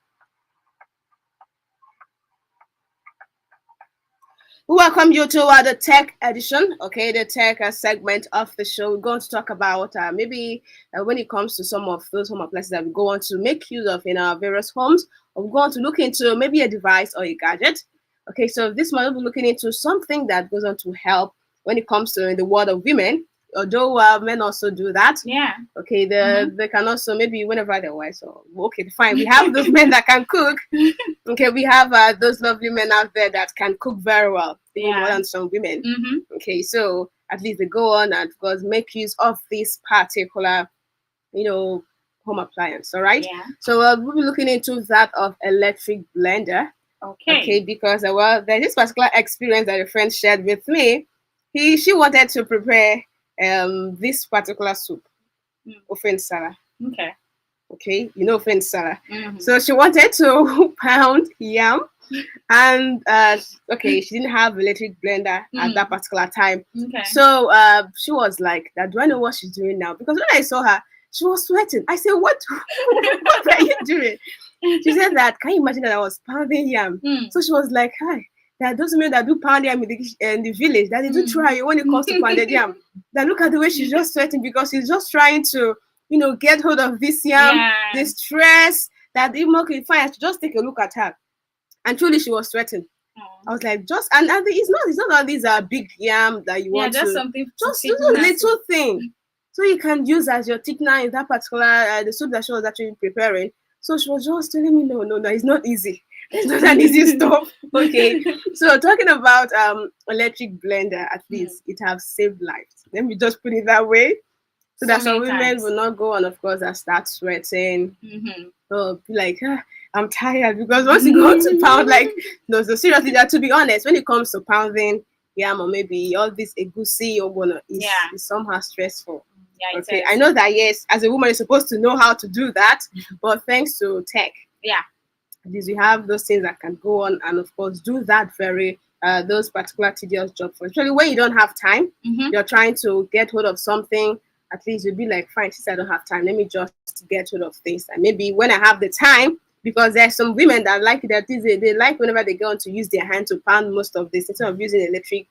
We welcome you to the Tech edition, okay, the Tech segment of the show. We're going to talk about maybe when it comes to some of those home appliances that we go on to make use of in our various homes, or we're going to look into maybe a device or a gadget. Okay, so this month we'll be looking into something that goes on to help when it comes to in the world of women, although men also do that. Yeah. Okay, they can also maybe whenever they're white. So okay, fine. We have those men that can cook. Okay, we have those lovely men out there that can cook very well, even more than some women. Okay, so at least they go on and of course make use of this particular, home appliance. All right. Yeah. So we'll be looking into that of electric blender. Okay, because there's this particular experience that a friend shared with me. She wanted to prepare this particular soup, ofen sala. Okay, you know ofen sala. So she wanted to pound yam, and she didn't have electric blender at that particular time. So she was like, "Do I know what she's doing now?" Because when I saw her, she was sweating. I said, "What? What are you doing?" She said that, "Can you imagine that I was pounding yam?" So she was like, "Hi, there are those men that do pound yam in the village that they do try when it comes to pounded yam. That look at the way she's just sweating because she's just trying to, get hold of this yam, the stress that even okay, fine, I should just take a look at her." And truly, she was sweating. I was like, and it's not all these big yam that you want just to, something just a little thing, so you can use as your thickener in that particular the soup that she was actually preparing. So she was just telling me, no, it's not easy. It's not an easy stuff. Okay, so talking about electric blender, at least it have saved lives. Let me just put it that way, so that some women will not go on, of course, and start sweating. So be like, I'm tired, because once you go to pound, like, no, so seriously, that, to be honest, when it comes to pounding yam or maybe all this egusi or Burna is somehow stressful. Yeah, okay, I know that, yes, as a woman, you're supposed to know how to do that, but thanks to tech, at least you have those things that can go on and, of course, do that very those particular tedious jobs. Especially when you don't have time, you're trying to get hold of something. At least you'll be like, fine, since I don't have time, let me just get hold of things. And maybe when I have the time, because there's some women that like that they like whenever they go on to use their hand to pound most of this instead of using electric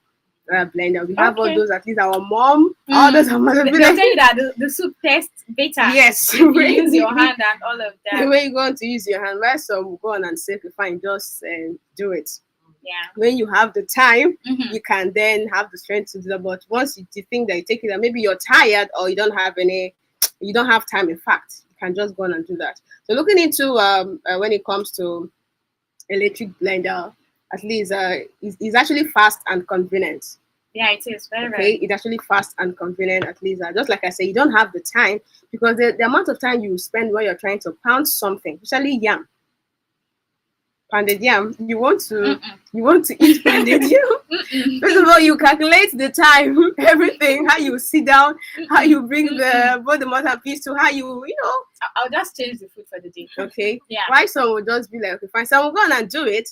blender. We have all those, at least our mom, all those are mothers. They'll tell you that the soup tastes better. Yes. If you use your hand and all of that. The way you go on to use your hand, where some will go on and say, fine, just do it. Yeah. When you have the time, you can then have the strength to do that. But once you think that you take it, and maybe you're tired or you don't have time, in fact, you can just go on and do that. So looking into when it comes to electric blender, at least it's actually fast and convenient. Yeah, it is very okay. It's actually fast and convenient. At least, just like I say, you don't have the time, because the amount of time you spend when you're trying to pound something, especially yam. Pounded yam, you want to eat pounded yam. First of all, you calculate the time, everything, how you sit down, how you bring both the mother and piece to how you I'll just change the food for the day. Okay. Yeah. Why some will just be like, okay, fine. Some will go on and do it.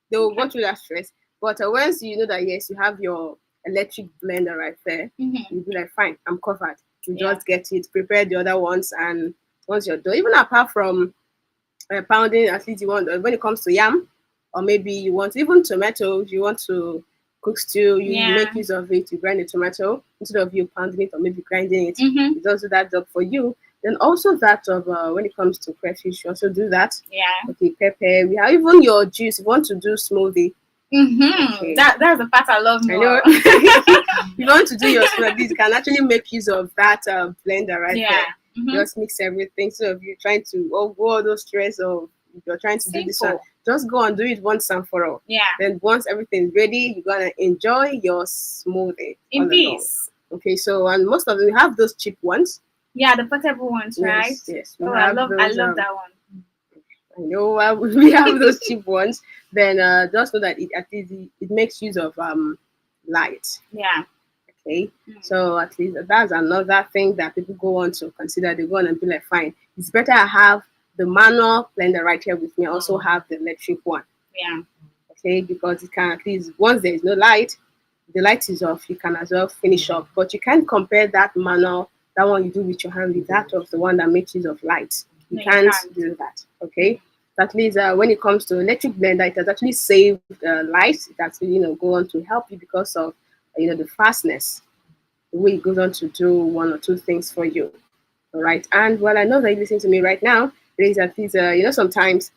They will go through that stress. But once you know that, yes, you have your electric blender right there, you'll be like, fine, I'm covered. You just get it, prepare the other ones, and once you're done, even apart from pounding, at least you want, when it comes to yam, or maybe you want even tomatoes, you want to cook stew, you make use of it, you grind the tomato instead of you pounding it or maybe grinding it. It does do that job for you. Then also that of when it comes to crayfish, you also do that. Yeah. Okay, pepper. We have even your juice. You want to do smoothie. Okay. That's the part I love more. I know. You want to do your smoothie, you can actually make use of that blender right there. Just mix everything. So if you're trying to go all those stress of you're trying to do this one, just go and do it once and for all. Yeah. Then once everything's ready, you're gonna enjoy your smoothie in peace. Okay, so and most of them have those cheap ones. Yeah, the portable ones, right? Yes. I love that one. I know we have those cheap ones. Then just know that it makes use of light. Yeah. Okay. So at least that's another thing that people go on to consider. They go on and be like, fine, it's better I have the manual blender right here with me. I also have the electric one. Yeah. Okay, because it can at least once there is no light, the light is off, you can as well finish up. But you can't compare that manual, that one you do with your hand, with that of the one that makes use of light. You can't do that. Okay. At least when it comes to electric blender, it has actually saved lives. It actually go on to help you because of the fastness, the way it goes on to do one or two things for you. All right. And while I know that you listen to me right now, there is at least sometimes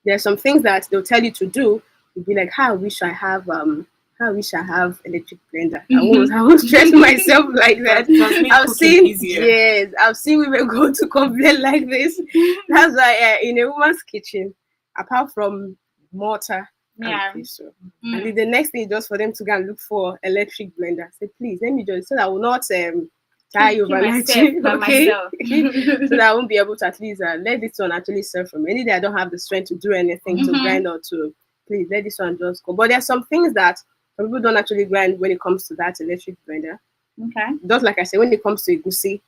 there are some things that they'll tell you to do. You'll be like, I wish I have electric blender. I won't stress myself like that. I've seen women go to complain like this. That's why in a woman's kitchen, apart from mortar and pistol, and the next thing is just for them to go and look for electric blender. Say, please let me just, so that I will not tie you overnight. Okay. So that I won't be able to at least let this one actually serve for me. Any day I don't have the strength to do anything to grind or to, please let this one just go. But there are some things that some people don't actually grind when it comes to that electric blender. Okay. Just like I said, when it comes to egusi,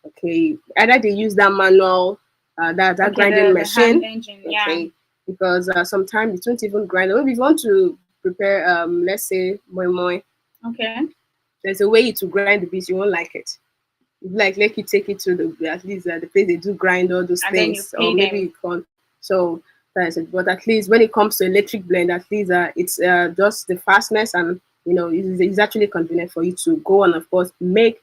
okay, either they use that manual, that grinding machine, okay, because sometimes it won't even grind. Maybe if you want to prepare, let's say moi moi, okay, there's a way to grind the beans, you won't like it. Like you take it to the at least the place they do grind all those things, or maybe you can't. So that's it. But at least when it comes to electric blend, at least it's just the fastness, and it's actually convenient for you to go and of course make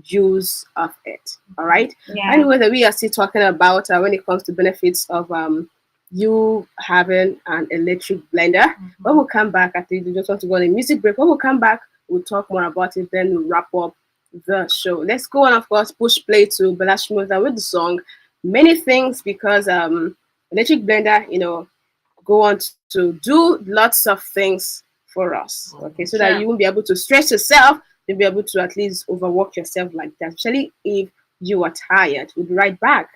use of it. All right. Yeah. Anyway, we are still talking about when it comes to benefits of you having an electric blender. When we come back, I think we just want to go on a music break. When we come back, we'll talk more about it. Then we'll wrap up the show. Let's go on, of course, push play to Belashmoza with the song Many Things, because electric blender, go on to do lots of things for us. Okay, so that you won't be able to stress yourself. You'll be able to at least overwork yourself like that, especially if you are tired. We'll be right back.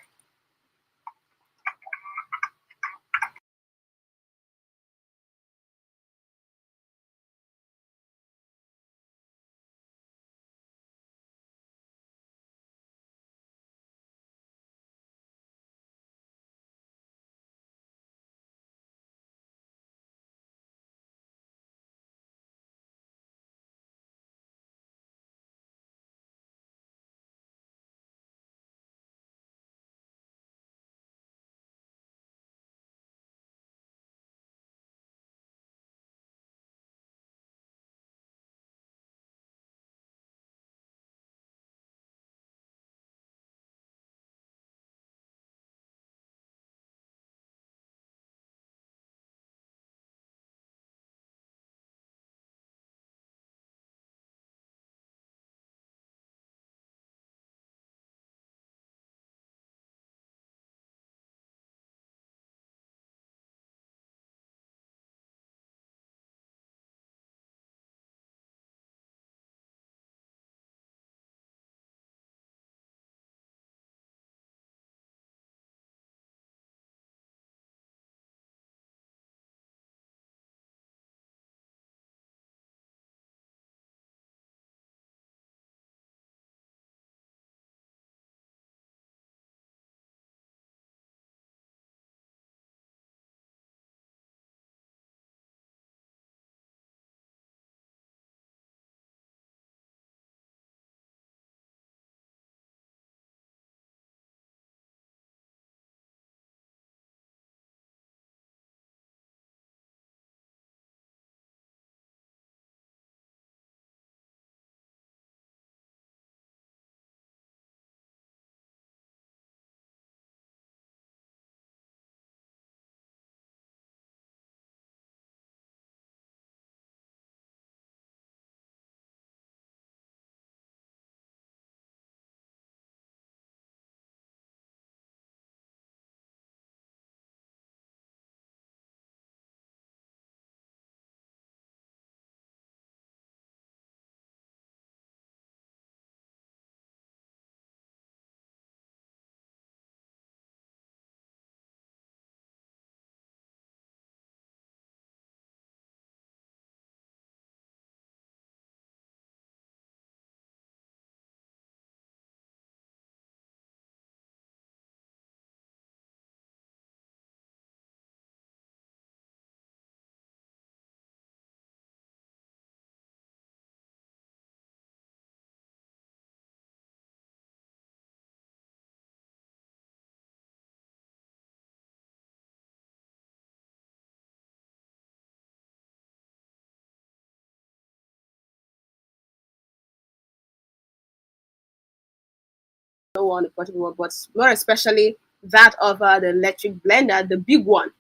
On a particular, but more especially that of the electric blender, the big one.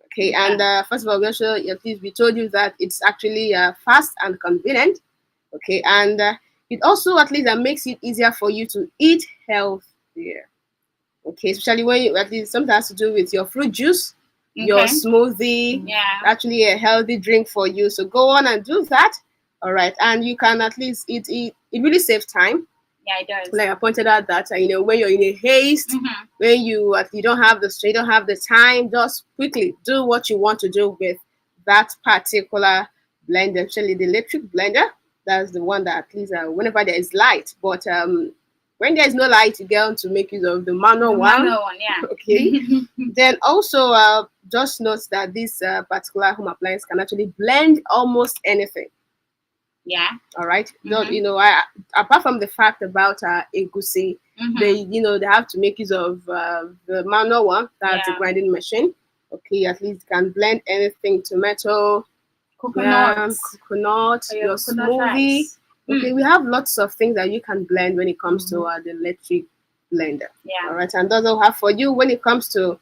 Okay, and first of all, we're sure at least we told you that it's actually fast and convenient. Okay, and it also at least makes it easier for you to eat healthier. Okay, especially when you at least something has to do with your fruit juice, your smoothie. Actually a healthy drink for you. So go on and do that. All right, and you can at least it really saves time. Yeah, it does. Like I pointed out that when you're in a haste, when you don't have the time, just quickly do what you want to do with that particular blender. Actually, the electric blender, that's the one that at least whenever there is light, but when there is no light, you get on to make use of the manual one. Manual one, yeah. Okay. Then also just note that this particular home appliance can actually blend almost anything. Yeah. All right. Apart from the fact about egusi, they have to make use of the manual one. That's a grinding machine. Okay, at least you can blend anything: tomato, coconut, your smoothie. Okay, we have lots of things that you can blend when it comes to the electric blender. Yeah. All right, and those I'll have for you when it comes to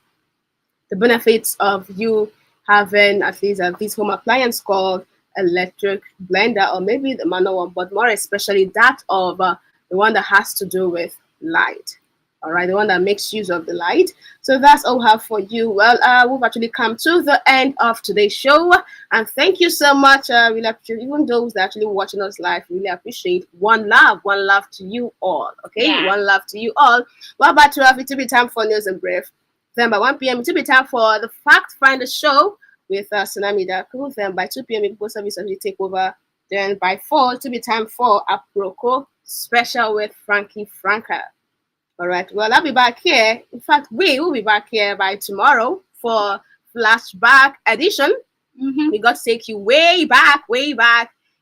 the benefits of you having at least this home appliance called electric blender, or maybe the manual one, but more especially that of the one that has to do with light. All right, the one that makes use of the light. So that's all we have for you. Well, we've actually come to the end of today's show, and thank you so much. Really appreciate, even those that are actually watching us live, really appreciate. One love to you all. Okay, Yeah. one love to you all. What about 12? It will be time for news and brief. Then by 1 p.m. it will be time for the Fact Finder show with Tsunami Daku. Then by 2 p.m. People Service will take over. Then by 4 it will be time for Aproko special with Frankie Franca. All right. Well, I'll be back here. In fact, we will be back here by tomorrow for flashback edition. We got to take you way back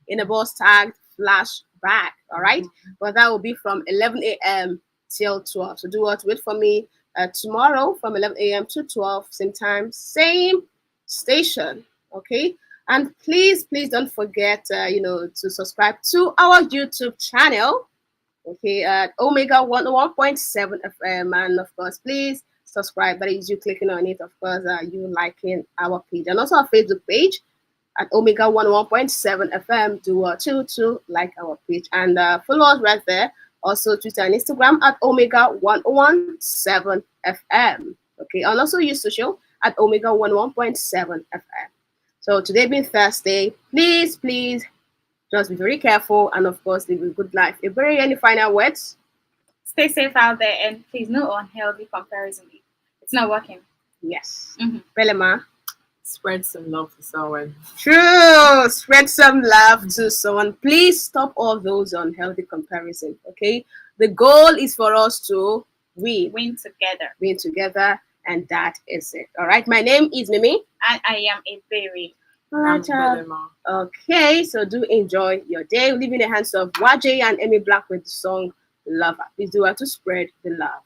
in a bus tagged flashback. All right. But that will be from 11 a.m. till 12. So do what? Wait for me tomorrow from 11 a.m. to 12, same time, same station. Okay. And please don't forget, to subscribe to our YouTube channel. Okay, at Omega 101.7 FM, and of course, please subscribe. That is you clicking on it. Of course, you liking our page, and also our Facebook page at Omega 101.7 FM. Do to like our page and follow us right there. Also, Twitter and Instagram at Omega 101.7 FM. Okay, and also use social at Omega 101.7 FM. So today being Thursday, please just be very careful, and of course, live a good life. Any final words? Stay safe out there, and please, no unhealthy comparison. It's not working. Yes. Belema. Spread some love to someone. True. Spread some love to someone. Please stop all those unhealthy comparisons. Okay. The goal is for us to win together, and that is it. All right. My name is Mimi, and I am a berry. All right, okay, so do enjoy your day. Leave in the hands of YJ and Amy Black with the song Lover. Please do have to spread the love.